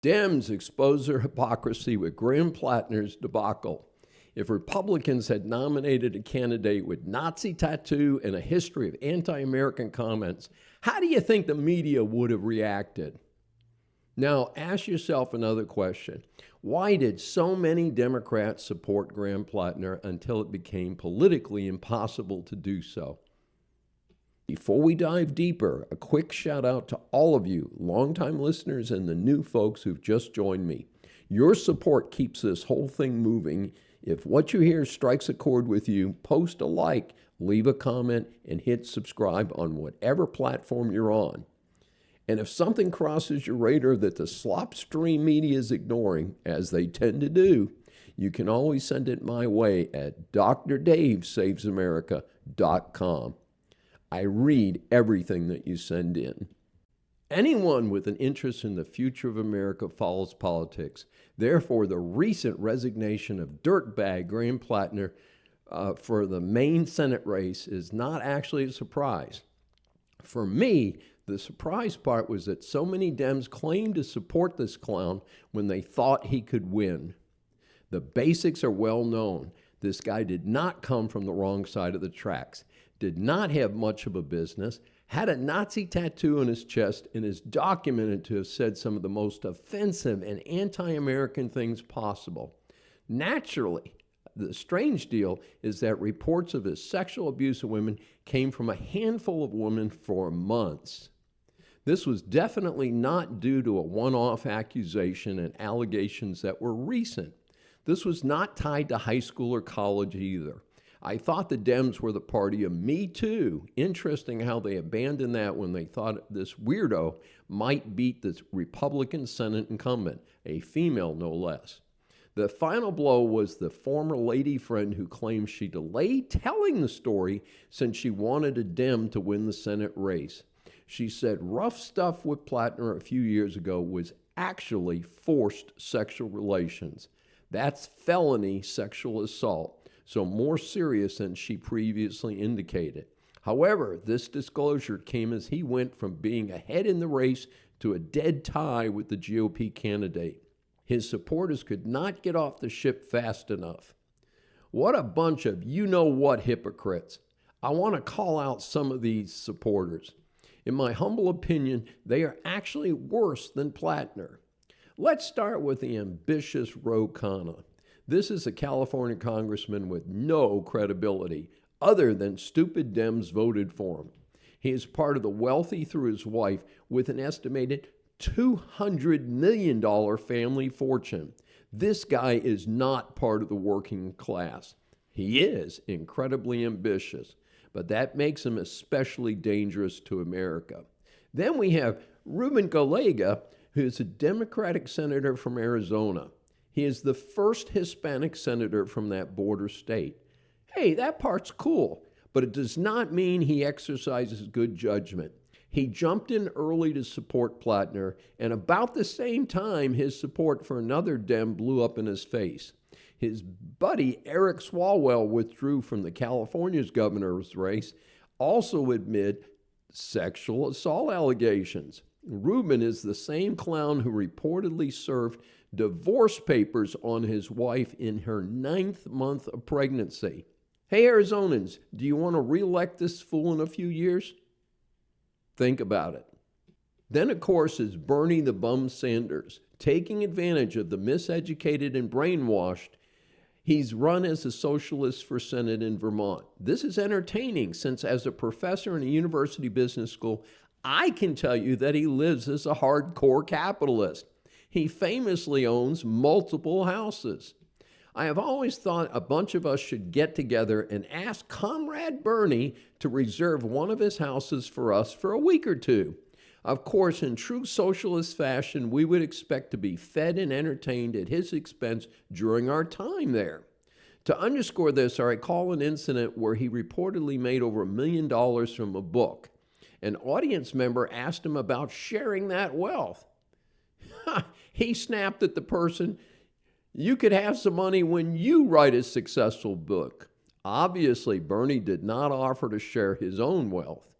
Dems expose their hypocrisy with Graham Platner's debacle. If Republicans had nominated a candidate with Nazi tattoo and a history of anti-American comments, how do you think the media would have reacted? Now, ask yourself another question. Why did so many Democrats support Graham Platner until it became politically impossible to do so? Before we dive deeper, a quick shout out to all of you, longtime listeners and the new folks who've just joined me. Your support keeps this whole thing moving. If what you hear strikes a chord with you, post a like, leave a comment, and hit subscribe on whatever platform you're on. And if something crosses your radar that the slopstream media is ignoring, as they tend to do, you can always send it my way at drdavesavesamerica.com. I read everything that you send in. Anyone with an interest in the future of America follows politics. Therefore, the recent resignation of dirtbag Graham Platner for the Maine Senate race is not actually a surprise. For me, the surprise part was that so many Dems claimed to support this clown when they thought he could win. The basics are well known. This guy did not come from the wrong side of the tracks, did not have much of a business, had a Nazi tattoo on his chest, and is documented to have said some of the most offensive and anti-American things possible. Naturally, the strange deal is that reports of his sexual abuse of women came from a handful of women for months. This was definitely not due to a one-off accusation and allegations that were recent. This was not tied to high school or college either. I thought the Dems were the party of Me Too. Interesting how they abandoned that when they thought this weirdo might beat the Republican Senate incumbent, a female no less. The final blow was the former lady friend who claimed she delayed telling the story since she wanted a Dem to win the Senate race. She said rough stuff with Platner a few years ago was actually forced sexual relations. That's felony sexual assault, so more serious than she previously indicated. However, this disclosure came as he went from being ahead in the race to a dead tie with the GOP candidate. His supporters could not get off the ship fast enough. What a bunch of you-know-what hypocrites. I want to call out some of these supporters. In my humble opinion, they are actually worse than Platner. Let's start with the ambitious Ro Khanna. This is a California congressman with no credibility, other than stupid Dems voted for him. He is part of the wealthy through his wife with an estimated $200 million family fortune. This guy is not part of the working class. He is incredibly ambitious, but that makes him especially dangerous to America. Then we have Ruben Galega, who is a Democratic senator from Arizona. He is the first Hispanic senator from that border state. Hey, that part's cool, but it does not mean he exercises good judgment. He jumped in early to support Platner, and about the same time, his support for another Dem blew up in his face. His buddy, Eric Swalwell, withdrew from the California's governor's race, also amid sexual assault allegations. Ruben is the same clown who reportedly served divorce papers on his wife in her 9th month of pregnancy. Hey, Arizonans, do you want to reelect this fool in a few years? Think about it. Then, of course, is Bernie the Bum Sanders, taking advantage of the miseducated and brainwashed. He's run as a socialist for Senate in Vermont. This is entertaining since as a professor in a university business school, I can tell you that he lives as a hardcore capitalist. He famously owns multiple houses. I have always thought a bunch of us should get together and ask Comrade Bernie to reserve one of his houses for us for a week or two. Of course, in true socialist fashion, we would expect to be fed and entertained at his expense during our time there. To underscore this, I recall an incident where he reportedly made over $1 million from a book. An audience member asked him about sharing that wealth. He snapped at the person, "You could have some money when you write a successful book." Obviously, Bernie did not offer to share his own wealth.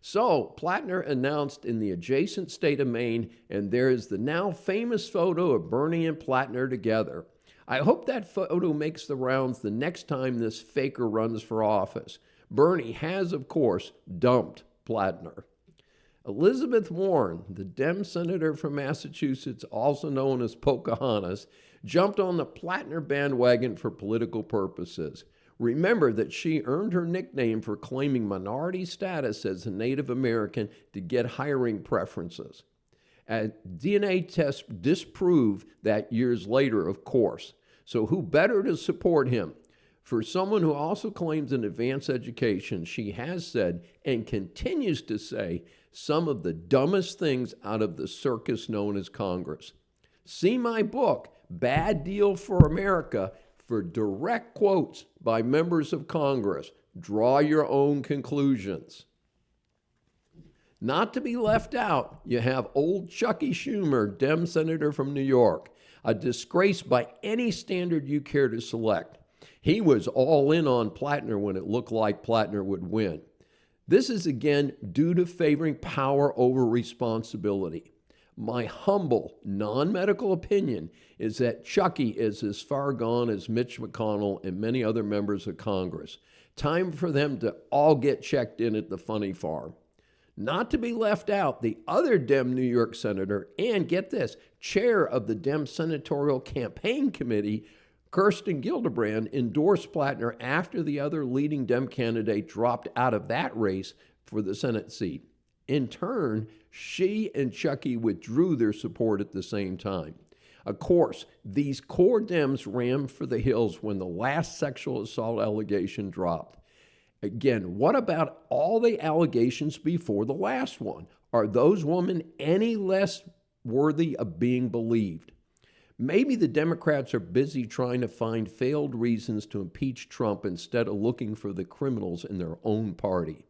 So, Platner announced in the adjacent state of Maine, and there is the now famous photo of Bernie and Platner together. I hope that photo makes the rounds the next time this faker runs for office. Bernie has, of course, dumped Platner. Elizabeth Warren, the Dem senator from Massachusetts, also known as Pocahontas, jumped on the Platner bandwagon for political purposes. Remember that she earned her nickname for claiming minority status as a Native American to get hiring preferences. A DNA test disproved that years later, of course. So who better to support him? For someone who also claims an advanced education, she has said and continues to say some of the dumbest things out of the circus known as Congress. See my book, Bad Deal for America, for direct quotes by members of Congress. Draw your own conclusions. Not to be left out, you have old Chucky Schumer, Dem senator from New York, a disgrace by any standard you care to select. He was all in on Platner when it looked like Platner would win. This is again due to favoring power over responsibility. My humble, non-medical opinion is that Chucky is as far gone as Mitch McConnell and many other members of Congress. Time for them to all get checked in at the funny farm. Not to be left out, the other Dem New York senator, and get this, chair of the Dem Senatorial Campaign Committee, Kirsten Gillibrand, endorsed Platner after the other leading Dem candidate dropped out of that race for the Senate seat. In turn, she and Chucky withdrew their support at the same time. Of course, these core Dems ran for the hills when the last sexual assault allegation dropped. Again, what about all the allegations before the last one? Are those women any less worthy of being believed? Maybe the Democrats are busy trying to find failed reasons to impeach Trump instead of looking for the criminals in their own party.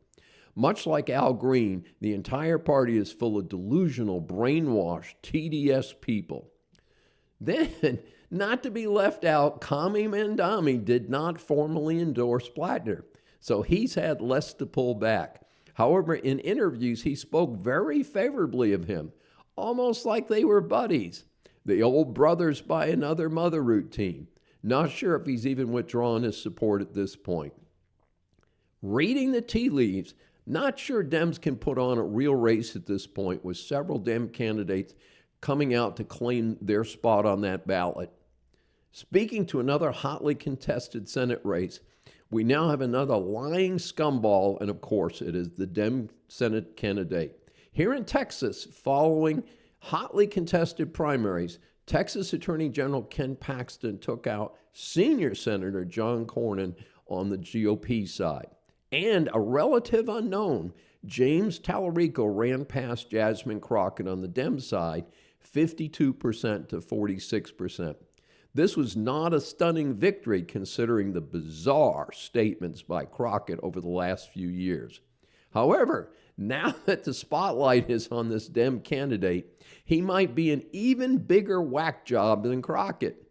Much like Al Green, the entire party is full of delusional, brainwashed, TDS people. Then, not to be left out, Kami Mandami did not formally endorse Platner, so he's had less to pull back. However, in interviews, he spoke very favorably of him, almost like they were buddies. The old brothers by another mother routine. Not sure if he's even withdrawn his support at this point. Reading the tea leaves, not sure Dems can put on a real race at this point, with several Dem candidates coming out to claim their spot on that ballot. Speaking to another hotly contested Senate race, we now have another lying scumball, and of course it is the Dem Senate candidate. Here in Texas, following hotly contested primaries, Texas Attorney General Ken Paxton took out senior Senator John Cornyn on the GOP side. And a relative unknown, James Tallarico, ran past Jasmine Crockett on the Dem side, 52% to 46%. This was not a stunning victory considering the bizarre statements by Crockett over the last few years. However, now that the spotlight is on this Dem candidate, he might be an even bigger whack job than Crockett.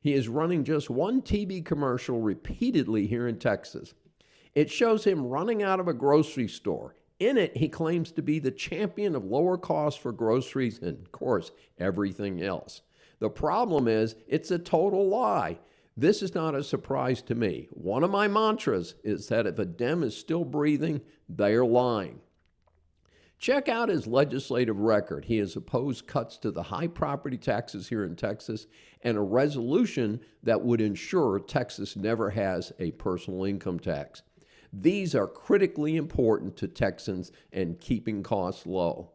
He is running just one TV commercial repeatedly here in Texas. It shows him running out of a grocery store. In it, he claims to be the champion of lower costs for groceries and, of course, everything else. The problem is, it's a total lie. This is not a surprise to me. One of my mantras is that if a Dem is still breathing, they're lying. Check out his legislative record. He has opposed cuts to the high property taxes here in Texas and a resolution that would ensure Texas never has a personal income tax. These are critically important to Texans and keeping costs low.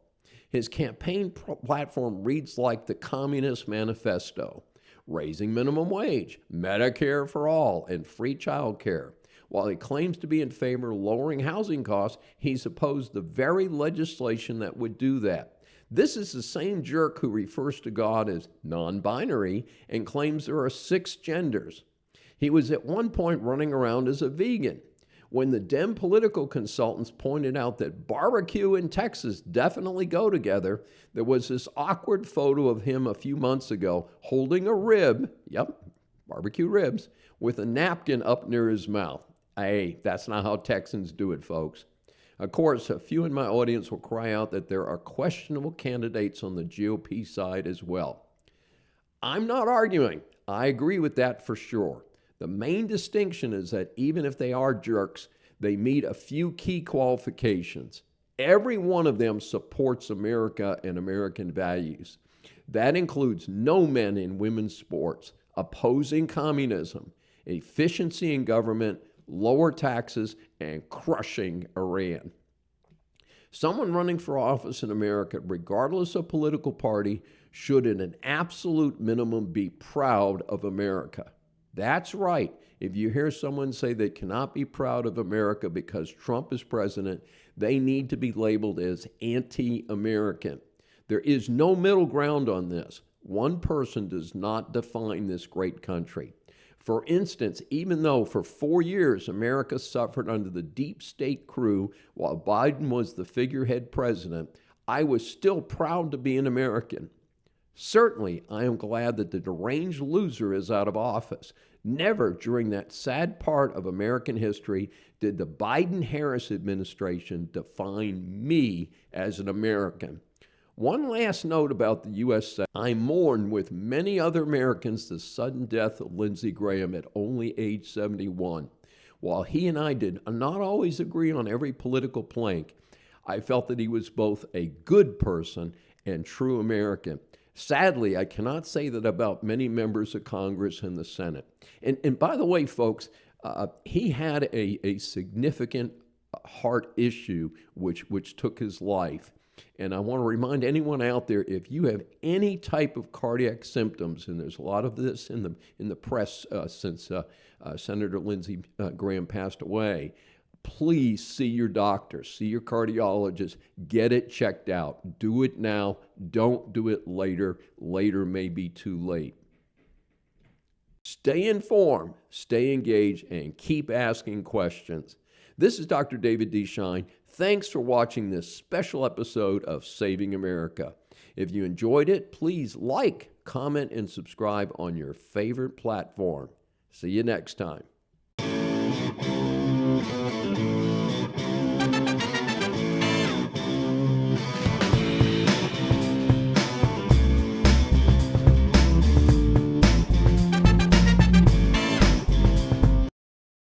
His campaign platform reads like the Communist Manifesto: raising minimum wage, Medicare for all, and free child care. While he claims to be in favor of lowering housing costs, he's opposed the very legislation that would do that. This is the same jerk who refers to God as non-binary and claims there are 6 genders. He was at one point running around as a vegan. When the Dem political consultants pointed out that barbecue and Texas definitely go together, there was this awkward photo of him a few months ago holding a rib, barbecue ribs, with a napkin up near his mouth. Hey, that's not how Texans do it, folks. Of course, a few in my audience will cry out that there are questionable candidates on the GOP side as well. I'm not arguing. I agree with that for sure. The main distinction is that even if they are jerks, they meet a few key qualifications. Every one of them supports America and American values. That includes no men in women's sports, opposing communism, efficiency in government, lower taxes, and crushing Iran. Someone running for office in America, regardless of political party, should at an absolute minimum be proud of America. That's right. If you hear someone say they cannot be proud of America because Trump is president, they need to be labeled as anti-American. There is no middle ground on this. One person does not define this great country. For instance, even though for 4 years America suffered under the deep state crew while Biden was the figurehead president, I was still proud to be an American. Certainly, I am glad that the deranged loser is out of office. Never during that sad part of American history did the Biden-Harris administration define me as an American. One last note about the U.S. Senate. I mourn with many other Americans the sudden death of Lindsey Graham at only age 71. While he and I did not always agree on every political plank, I felt that he was both a good person and true American. Sadly, I cannot say that about many members of Congress and the Senate. And by the way, folks, he had a significant heart issue which took his life. And I want to remind anyone out there, if you have any type of cardiac symptoms, and there's a lot of this in the press since Senator Lindsey Graham passed away, please see your doctor, see your cardiologist, get it checked out. Do it now. Don't do it later. Later may be too late. Stay informed, stay engaged, and keep asking questions. This is Dr. David D. Schein. Thanks for watching this special episode of Saving America. If you enjoyed it, please like, comment, and subscribe on your favorite platform. See you next time.